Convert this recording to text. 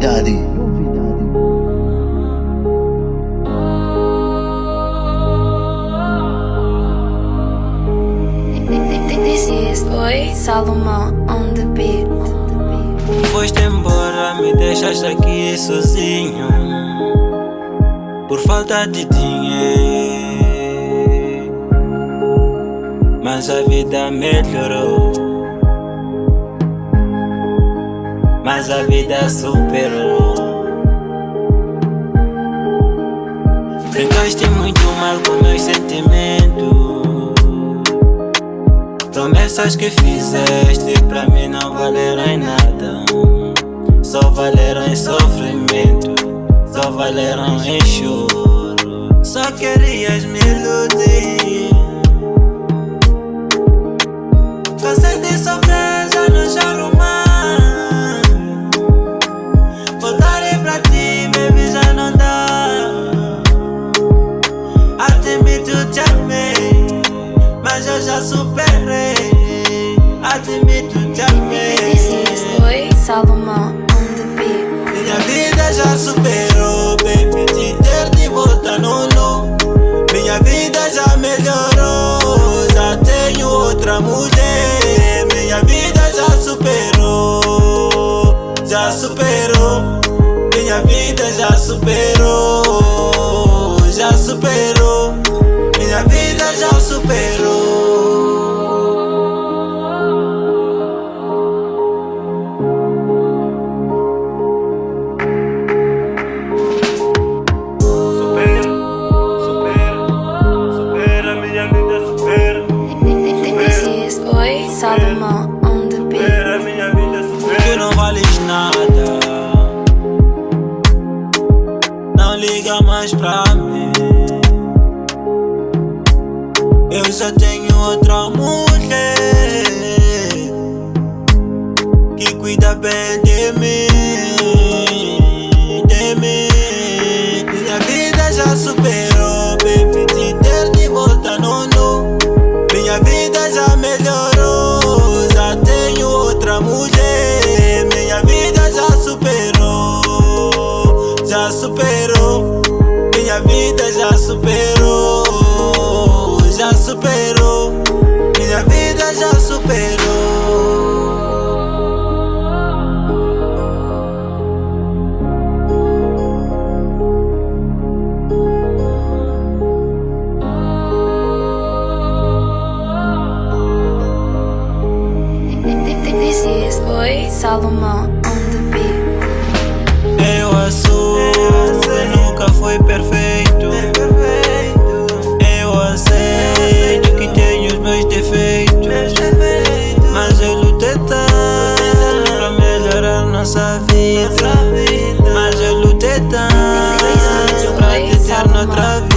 novidade. This is Oi Salomão on the beat. Foste embora, me deixaste aqui sozinho por falta de dinheiro, mas a vida melhorou, mas a vida superou. Brincaste muito mal com meus sentimentos. Promessas que fizeste pra mim não valeram em nada, só valeram em sofrimento, só valeram em choro. Só querias me iludir. Cansei de sofrer, já não choro mais. Voltarei pra ti, baby, já não dá. Admito, te amei, mas eu já superei. Admito, te amei. This is Oi Salomão on the beat. Minha vida já superou, baby, te ter de volta no. Minha vida já melhorou, já tenho outra mulher. Minha vida já superou, já superou. Minha vida já superou, já superou. Minha vida já superou. This is Oi Salomão on the beat. Tu não vales nada, não liga mais pra mim. Eu já tenho outra mulher que cuida bem de mim, de mim. Minha vida já superou, baby, te ter de volta no. Minha vida já melhorou, já tenho outra mulher. Minha vida já superou, já superou. Minha vida já superou, já superou. Minha vida já superou. This is Oi Salomão on the beat. Eu assumo, nunca foi perfeito. Eu aceito que tenho os meus defeitos, mas eu lutei tanto pra melhorar nossa vida. Mas eu lutei tanto pra te ter noutra vida.